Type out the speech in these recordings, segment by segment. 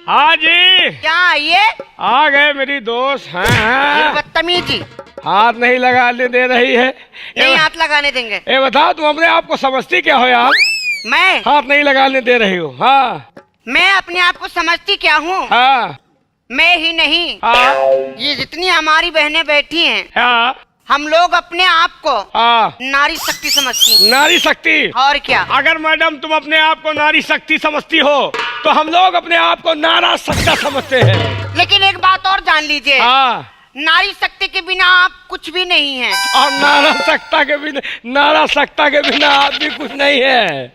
हाँ जी। क्या आइए? आ गए मेरी दोस्त। हाँ बदतमीजी। हाथ नहीं लगाने दे रही है। नहीं हाथ लगाने देंगे। ए बताओ, तुम अपने आप को समझती क्या हो यार? मैं हाथ नहीं लगाने दे रही हो। हाँ मैं अपने आप को समझती क्या हूँ? हाँ मैं ही नहीं, हाँ ये जितनी हमारी बहनें बैठी हैं, हाँ हम लोग अपने आप को हाँ। नारी शक्ति समझती। नारी शक्ति? और क्या? अगर मैडम तुम अपने आप को नारी शक्ति समझती हो तो हम लोग अपने आप को नारा शक्ति समझते हैं। लेकिन एक बात और जान लीजिए, हाँ। नारी शक्ति के बिना आप कुछ भी नहीं हैं। और नारा शक्ति के बिना आप भी कुछ नहीं है।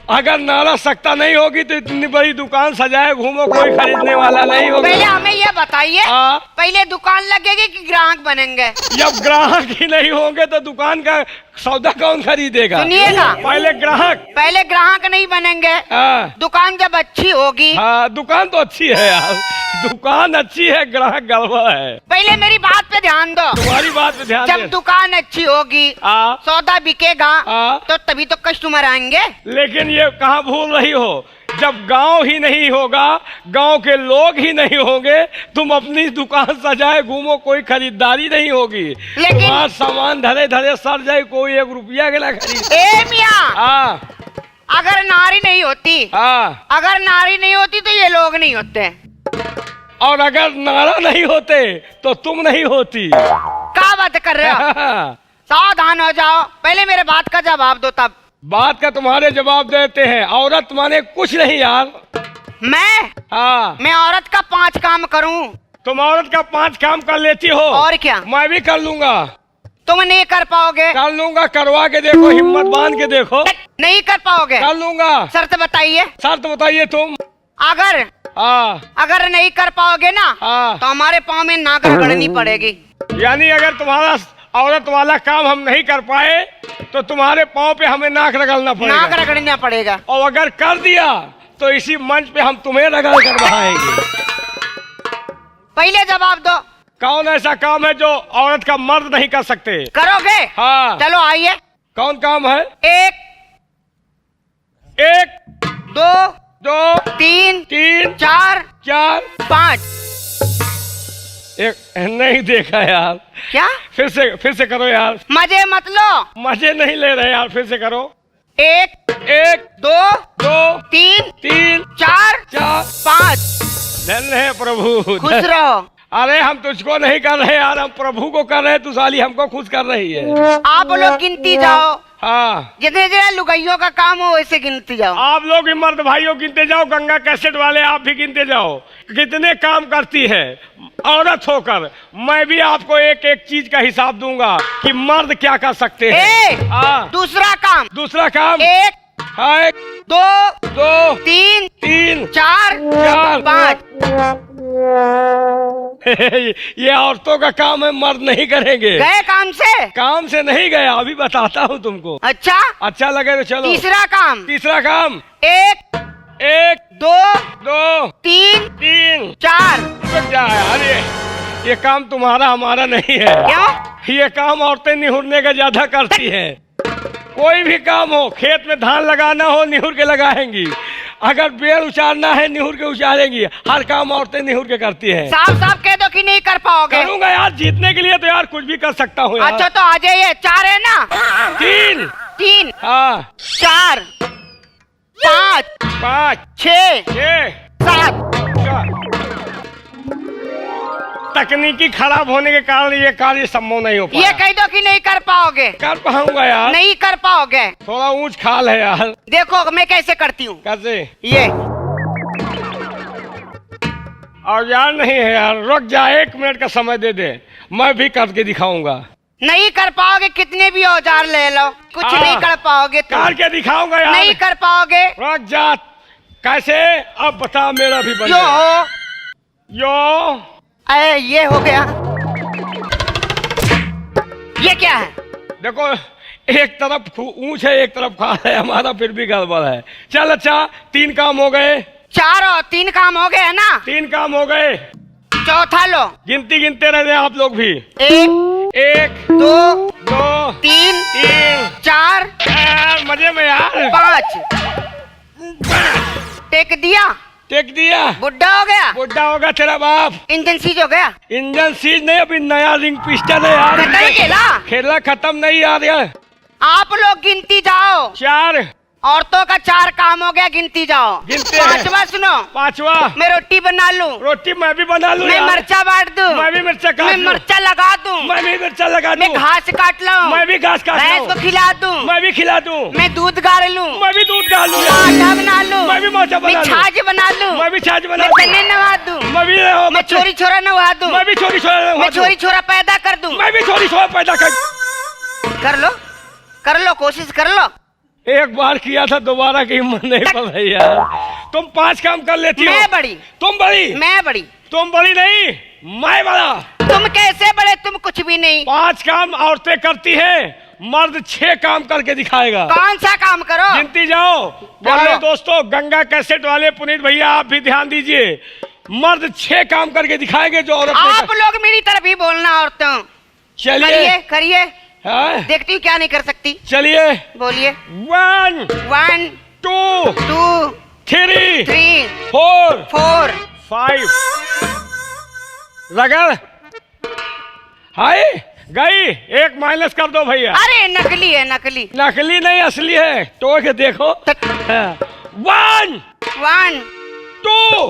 अगर नारा शक्ति नहीं होगी तो इतनी बड़ी दुकान सजाए घूमो, कोई खरीदने वाला नहीं होगा। पहले हमें ये बताइए, हाँ। पहले दुकान लगेगी कि ग्राहक बनेंगे? जब ग्राहक ही नहीं होंगे तो दुकान का सौदा कौन खरीदेगा? सुनिएगा, पहले ग्राहक नहीं बनेंगे। हाँ। दुकान जब अच्छी होगी। हाँ दुकान तो अच्छी है यार, दुकान अच्छी है, ग्राहक गड़बड़ है। पहले मेरी बात पे ध्यान दो। तुम्हारी बात पे ध्यान जब दुकान अच्छी होगी, सौदा बिकेगा, तो तभी तो कस्टमर आएंगे। लेकिन ये कहाँ भूल रही हो, जब गांव ही नहीं होगा, गांव के लोग ही नहीं होंगे, तुम अपनी दुकान सजाए घूमो, कोई खरीदारी नहीं होगी। लेकिन सामान धरे धरे सड़ जाए, कोई 1 रुपया के ना खरीद। ए मियां, अगर नारी नहीं होती, अगर नारी नहीं होती तो ये लोग नहीं होते, और अगर नारा नहीं होते तो तुम नहीं होती। क्या बात कर रहे हो? सावधान हो जाओ, पहले मेरे बात का जवाब दो, तब बात का तुम्हारे जवाब देते हैं। औरत माने कुछ नहीं यार। मैं औरत का 5 काम करूं? तुम औरत का 5 काम कर लेती हो। और क्या? मैं भी कर लूंगा। तुम नहीं कर पाओगे? कर लूंगा, करवा के देखो, हिम्मत बांध के देखो। नहीं कर पाओगे? कर लूंगा। शर्त बताइए। शर्त बताइए तुम। अगर नहीं कर पाओगे ना, तो हमारे पाँव में नाक रगड़नी पड़ेगी। यानी अगर तुम्हारा औरत वाला काम हम नहीं कर पाए तो तुम्हारे पाँव पे हमें नाक रगड़ना पड़ेगा। नाक रगड़ना पड़ेगा। और अगर कर दिया तो इसी मंच पे हम तुम्हें रगड़ कर बहाएंगे। पहले जवाब दो। कौन ऐसा काम है जो औरत का मर्द नहीं कर सकते? करोगे? हाँ। चलो आइए। कौन काम है? 1 2 3 4 5। एक नहीं देखा यार। क्या? फिर से करो यार। मजे मत लो। मजे नहीं ले रहे यार, फिर से करो। 1 2 3 4 5। धन्य है प्रभु। खुश रहो। अरे हम तुझको नहीं कर रहे यार, हम प्रभु को कर रहे हैं। तू साली हमको खुश कर रही है। आप लोग गिनती जाओ। हाँ, जितने जितने लुगाइयों का काम हो वैसे गिनती जाओ। आप लोग भी मर्द भाइयों गिनते जाओ, गंगा कैसेट वाले आप भी गिनते जाओ। कितने काम करती है औरत होकर। मैं भी आपको एक एक चीज का हिसाब दूंगा कि मर्द क्या कर सकते हैं। दूसरा काम 1 2 3 4 5। ये औरतों का काम है, मर्द नहीं करेंगे। गए काम से? काम से नहीं गया, अभी बताता हूँ तुमको। अच्छा लगे तो चलो। तीसरा काम 1 2 3 4। अरे ये काम तुम्हारा हमारा नहीं है। क्यों? ये काम औरतें निहुरने का ज्यादा करती हैं। कोई भी काम हो, खेत में धान लगाना हो निहुर के लगाएंगी, अगर बेल उचारना है निहुर के उचारेंगी। हर काम औरतें निहुर के करती हैं। साफ कह दो कि नहीं कर पाओगे। करूंगा यार, जीतने के लिए तो यार कुछ भी कर सकता हूँ। अच्छा तो आ जाइए। 4 है ना? 3 4 5 6 7। तकनीकी खराब होने के कारण ये कार्य संभव नहीं हो पाया। ये कह दो कि नहीं कर पाओगे। कर पाऊंगा यार। नहीं कर पाओगे। थोड़ा ऊंच खाल है यार। देखो मैं कैसे करती हूँ। कैसे? ये और यार नहीं है यार, रुक जा, 1 मिनट का समय दे दे, मैं भी करके दिखाऊंगा। नहीं कर पाओगे, कितने भी औजार ले लो, कुछ नहीं कर पाओगे। करके दिखाऊंगा यार। नहीं कर पाओगे। रुक जा। कैसे? अब बता, मेरा भी बन यो। ये हो गया। ये क्या है? देखो, एक तरफ ऊंच है, एक तरफ खाल है, हमारा फिर भी गड़बड़ है। चल अच्छा, 3 काम हो गए। 4 और 3 काम हो गए है ना? 3 काम हो गए। चौथा लो। गिनते रहते आप लोग भी। 1 2 3 4 मजे में यार। 5। टेक दिया। टेक दिया। बुढ़ा हो गया। बुढ़ा होगा तेरा बाप। इंजन सीज हो गया। इंजन सीज नहीं, अभी नया रिंग पिस्टन है यार। खेला खेला खत्म नहीं यार। आप लोग गिनती जाओ। 4 औरतों का 4 काम हो गया, गिनती जाओ। गिनते। 5वां सुनो। 5वां। मैं रोटी बना लूं। रोटी मैं भी बना लूं। मैं मर्चा बांट दूं। मैं भी मिर्चा काट मैं लूं। मर्चा लगा दूं। मैं भी मिर्चा लगा दूं। मैं घास काट लूं। मैं भी घास काट लूं। भैंस को खिला दूं। मैं भी खिला दूं। मैं दूध गाड़ लूं। मैं भी दूध गाड़ लूं। आटा बना लूं। मैं भी मोचा बना मैं लूं। छाछ बना लूं। मैं भी छाछ बना मैं लूं। चने नवा दूं। मैं छोरी छोरा नवा दूं। मैं भी छोरी छोरा। मैं छोरी छोरा पैदा कर दूं। मैं भी छोरी छोरा पैदा कर लो, कोशिश कर लो। एक बार किया था, दोबारा की हिम्मत नहीं पड़ रही यार। तुम 5 काम कर लेती हो। मैं बड़ी। तुम बड़ी। मैं बड़ी। तुम बड़ी नहीं, मैं बड़ा। तुम कैसे बड़े? तुम कुछ भी नहीं। 5 काम औरतें करती हैं, मर्द 6 काम करके दिखाएगा। कौन सा काम करो? गिनती जाओ। प्यारे दोस्तों, गंगा कैसेट वाले पुनीत भैया आप भी ध्यान दीजिए। मर्द 6 काम करके दिखाएंगे जो औरत। आप लोग मेरी तरफ ही बोलना औरतों। चलिए करिए। हाँ? देखती हूँ क्या नहीं कर सकती। चलिए बोलिए। 1 2 3 4 5 रगड़। हाय गई। 1 माइनस कर दो भैया। अरे नकली है, नकली। नकली नहीं, असली है। तो के देखो। 1 2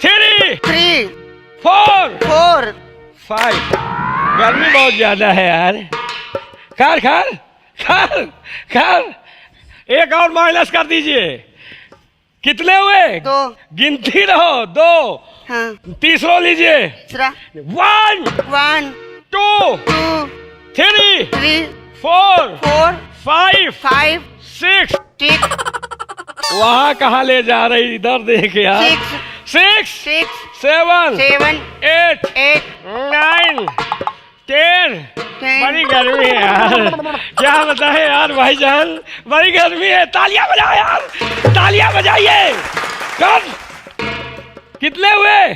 3 4 5। गर्मी बहुत ज्यादा है यार। खार 1 और माइनस कर दीजिए। कितने हुए? 2। गिनती रहो। 2। हाँ। तीसरा लीजिए। 1 2 3 4 5 6। ठीक। वहाँ कहाँ ले जा रही? इधर देख यार। 6 7 8 9 10। बड़ी गर्मी है यार। क्या बताए यार भाईजान, बड़ी गर्मी है। तालियां बजाओ यार, तालियां बजाइए। कर। कितने हुए?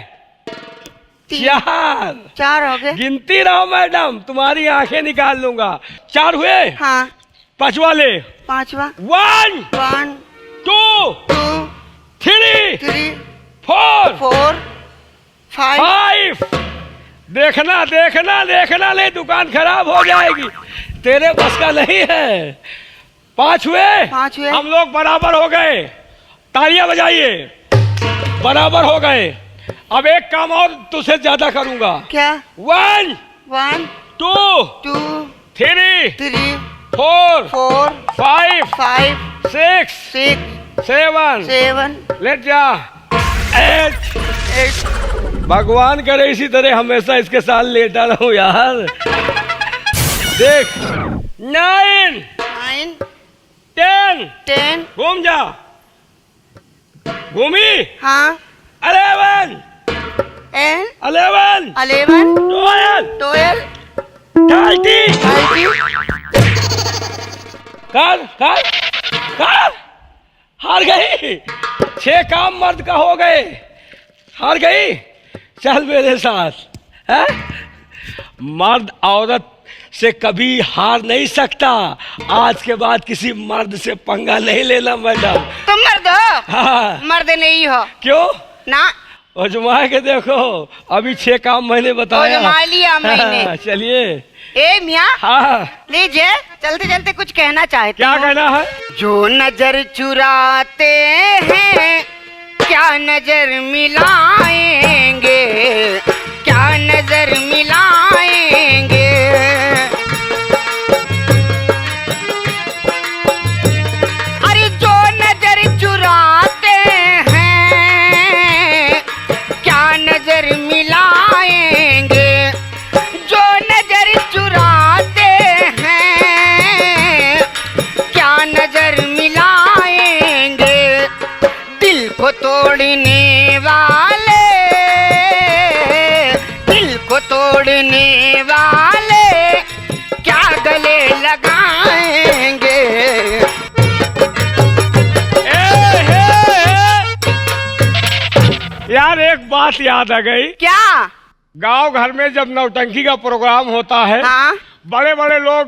4 हो गए। गिनती रहो मैडम, तुम्हारी आंखें निकाल लूंगा। 4 हुए। हाँ। 5वां ले। 5वां। 1 2 3 4 5। देखना ले, दुकान खराब हो जाएगी। तेरे बस का नहीं है। 5 हुए। हम लोग बराबर हो गए। तालियां बजाइए। बराबर हो गए। अब एक काम और तुझसे ज्यादा करूंगा। क्या? 1 2 3 4 5 6 7 लेट जा 8। भगवान करे इसी तरह हमेशा इसके साथ लेटा रहूं यार। देख 9 10। घूम जा। घूमी। हाँ। 11 12 13 कर। हार गई। 6 काम मर्द का हो गए। हार गई। चल मेरे साथ है। मर्द औरत से कभी हार नहीं सकता। आज के बाद किसी मर्द से पंगा नहीं लेना मैडम। तुम मर्द हो? हाँ। मर्द नहीं हो। क्यों? ना। आजमा के देखो। अभी 6 काम मैंने बताया। आजमा लिया मैंने। चलिए। ए मियाँ। हाँ। लीजिए। चलते चलते कुछ कहना चाहते। क्या कहना है? जो नजर चुराते हैं क्या नजर मिलाएंगे, क्या नजर मिलाएंगे। अरे जो नजर चुराते हैं क्या नजर मिलाएंगे, जो नजर चुराते हैं क्या नजर मिलाएंगे। दिल को तोड़ने वाले, दिल को तोड़ने वाले क्या गले लगाएंगे। यार एक बात याद आ गई। क्या? गांव घर में जब नौटंकी का प्रोग्राम होता है, हाँ? बड़े बड़े लोग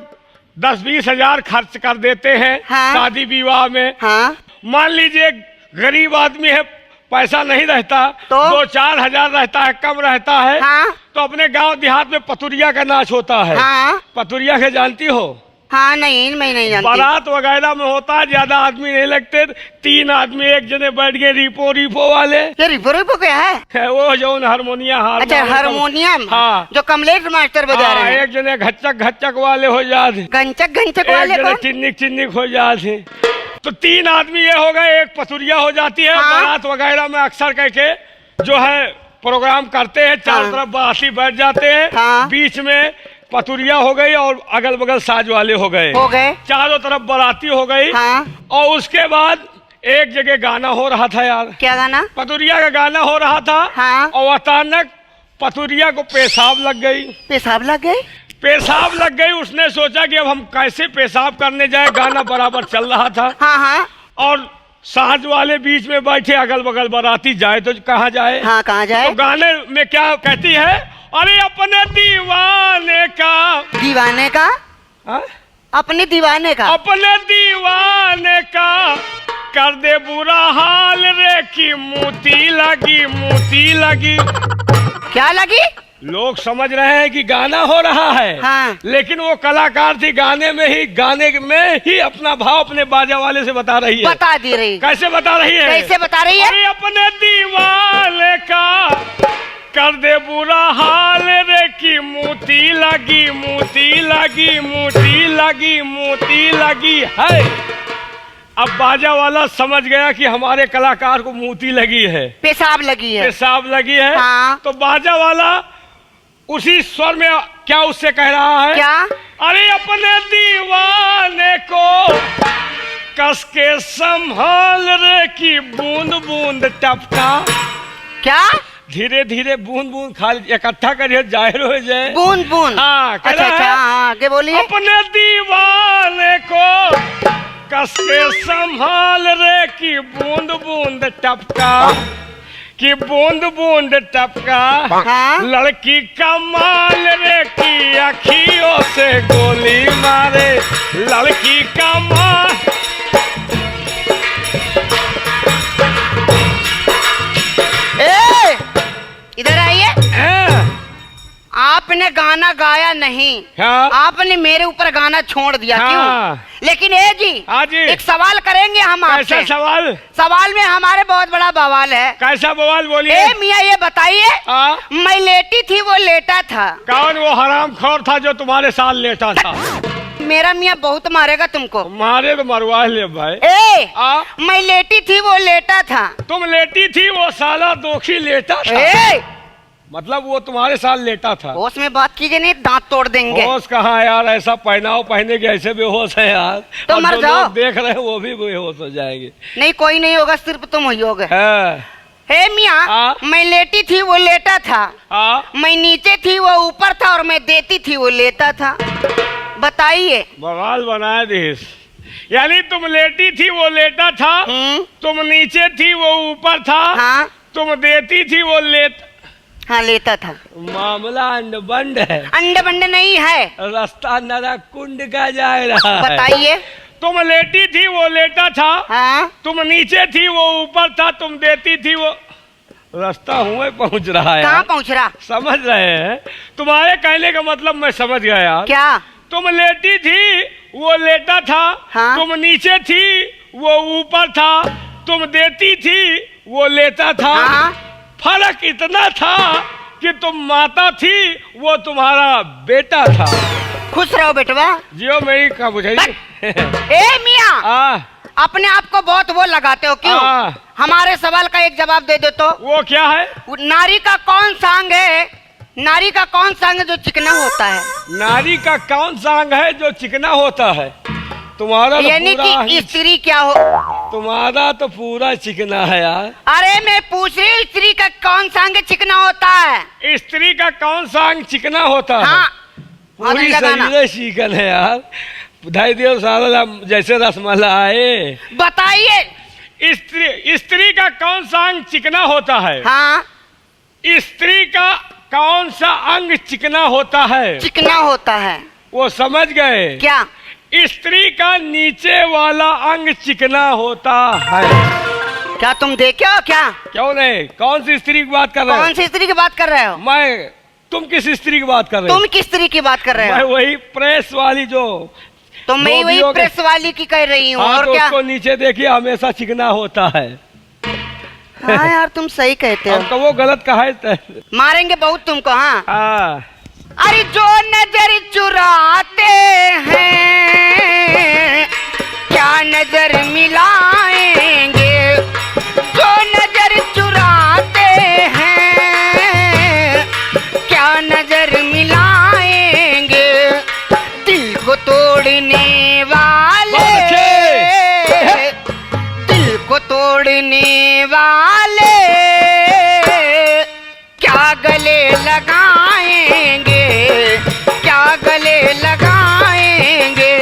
10-20 हजार खर्च कर देते हैं। हाँ? शादी विवाह में। हाँ? मान लीजिए गरीब आदमी है, पैसा नहीं रहता तो 2-4 हजार रहता है, कम रहता है। हाँ तो अपने गांव देहात में पतुरिया का नाच होता है। हाँ पतुरिया के जानती हो? हाँ नहीं, मैं नहीं जानती। बारात वगैरह में होता है, ज्यादा आदमी नहीं लगते, 3 आदमी एक जने बैठ गए, रिपो वाले। ये रिपो क्या है? वो जो हारमोनिया अच्छा हारमोनियम। हाँ जो कमलेश मास्टर बजा रहे हैं। एक जने घच्चक वाले हो जाते, घंचक वाले चिन्निक हो जाते। तो 3 आदमी ये हो गए, एक पतुरिया हो जाती है। हाँ? बारात वगैरह में अक्सर करके जो है प्रोग्राम करते हैं, चारों तरफ बाराती बैठ जाते हैं। हाँ? बीच में पतुरिया हो गई और अगल बगल साज वाले हो गए, चारों तरफ बाराती हो गई। हाँ? और उसके बाद एक जगह गाना हो रहा था यार। क्या गाना? पतुरिया का गाना हो रहा था। हाँ? और अचानक पतुरिया को पेशाब लग गई। पेशाब लग गई? पेशाब लग गई। उसने सोचा कि अब हम कैसे पेशाब करने जाए, गाना बराबर चल रहा था। हाँ हाँ। और साज वाले बीच में बैठे, अगल बगल बाराती जाए तो कहाँ जाए? हाँ कहाँ जाए? तो गाने में क्या कहती है? अरे अपने दीवाने का। दीवाने का? हा? अपने दीवाने का? अपने दीवाने का कर दे बुरा हाल रे की मोती लगी। क्या लगी? लोग समझ रहे हैं कि गाना हो रहा है। हाँ। लेकिन वो कलाकार थी, गाने में ही अपना भाव अपने बाजा वाले से बता रही है। बता दी रही। कैसे बता रही है? कैसे बता रही है? अरे अपने दीवाने का कर दे बुरा हाल रे की मोती लगी है। अब बाजा वाला समझ गया कि हमारे कलाकार को मोती लगी है, पेशाब लगी है। हाँ। तो बाजा वाला उसी स्वर में क्या उससे कह रहा है? क्या? अरे अपने दीवाने को कस के संभाल रे की बूंद टपका। क्या? धीरे धीरे बूंद खाली इकट्ठा करिए, जाहिर हो जाए। बूंद। हाँ अच्छा आगे बोलिए। अपने दीवाने को कस के संभाल रे की बूंद टपका, कि बूंद टपका। हाँ? लड़की कमाल रे की अखियों से गोली मारे, लड़की कमाल। इधर आइए। आपने गाना गाया नहीं। हाँ? आपने मेरे ऊपर गाना छोड़ दिया। हाँ? क्यों? लेकिन जी एक सवाल करेंगे हम आपसे। कैसा सवाल? सवाल में हमारे बहुत बड़ा बवाल है। कैसा बवाल बोलिए? मियाँ ये बताइए, मैं लेटी थी वो लेटा था। कौन वो हरामखोर था जो तुम्हारे साथ लेटा था? मेरा मियाँ बहुत मारेगा तुमको। मारे तो मरवा ले भाई। मैं लेटी थी वो लेटा था। तुम लेटी थी वो साला दोखी लेटा था। मतलब वो तुम्हारे साथ लेटा था। होश में बात कीजिए नहीं दांत तोड़ देंगे। होश कहाँ यार, ऐसा पहनाव पहने के ऐसे बेहोश है यार। तो मर जाओ। लोग देख रहे हैं वो भी बेहोश हो जाएंगे। नहीं कोई नहीं होगा, सिर्फ तुम ही होगे। हे मियाँ, मैं लेटी थी वो लेटा था। मैं नीचे थी वो ऊपर था, और मैं देती थी वो लेता था। बताइए। बवाल बनाया देश। यानी तुम लेटी थी वो लेटा था, तुम नीचे थी वो ऊपर था। हाँ? तुम देती थी वो लेता था। मामला अंडबंड है। अंडबंड नहीं है, रास्ता नरक कुंड का जा रहा है। बताइए। तुम लेटी थी वो लेटा था। हाँ? तुम नीचे थी वो ऊपर था, तुम देती थी वो। रास्ता हुए पहुंच रहा है। कहाँ पहुंच रहा? समझ रहे हैं? तुम्हारे कहने का मतलब मैं समझ गया यार। क्या? तुम लेटी थी वो लेटा था। हाँ? तुम नीचे थी वो ऊपर था, तुम देती थी वो लेता था। हाँ? फर्क इतना था कि तुम माता थी, वो तुम्हारा बेटा था। खुश रहो बेटवा। जियो मेरी का बुझाइए। मियाँ, अपने आप को बहुत वो लगाते हो क्यों? हमारे सवाल का एक जवाब दे दो तो। वो क्या है? नारी का कौन सा अंग है? नारी का कौन सा अंग जो चिकना होता है? नारी का कौन सा अंग है जो चिकना होता है? तुम्हारा यानी कि स्त्री क्या हो? तुम्हारा तो पूरा चिकना है यार। अरे मैं पूछ रही हूँ, स्त्री का कौन सा अंग चिकना होता है? स्त्री का कौन सा अंग चिकना होता है? पूरी शरीर चिकन है यार। बधाई दियो सारा जैसे रसमलाई। बताइए। स्त्री का कौन सा अंग चिकना होता है? हाँ? स्त्री का कौन सा अंग चिकना होता है? चिकना होता है। वो समझ गए क्या? स्त्री का नीचे वाला अंग चिकना होता है। क्या तुम देखे हो क्या? क्यों नहीं, कौन सी स्त्री की बात कर रहे हो? कौन सी स्त्री की बात कर रहे हो? मैं, तुम किस स्त्री की बात कर रहे हो? तुम किस स्त्री की बात कर रहे मैं हो? वही प्रेस वाली जो, तो मैं वही प्रेस वाली की कह रही हूँ। हाँ, और तो क्या? उसको नीचे देखिए हमेशा चिकना होता है। हाँ यार तुम सही कहते हो। तो वो गलत कहा है। मारेंगे बहुत तुमको। हाँ हाँ। अरे जो नजर चुराते हैं क्या नजर मिलाएंगे, जो नजर चुराते हैं क्या नजर मिलाएंगे, दिल को तोड़ने वाले, दिल को तोड़ने वाले क्या गले लगाएंगे, क्या गले लगाएंगे।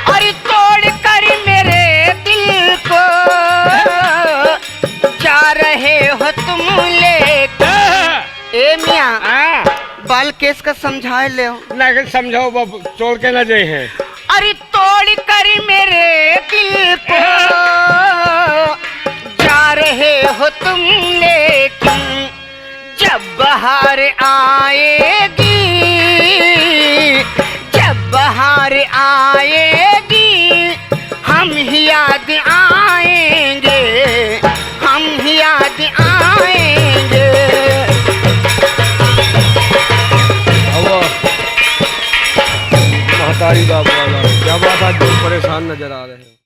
और तोड़ कर मेरे दिल को जा रहे हो तुम लेकर। ए मियां, बाल केस का समझा ले हो। नहीं समझाओ बाबू, तोड़ के ना जाए हैं। अरे तोड़ कर मेरे दिल को जा रहे हो तुम लेकिन जब बहार आएगी, जब बहार आएगी हम ही याद आएंगे, हम ही याद आएंगे। महतारी बाबू वाला क्या बात, आज बहुत परेशान नजर आ रहे हैं।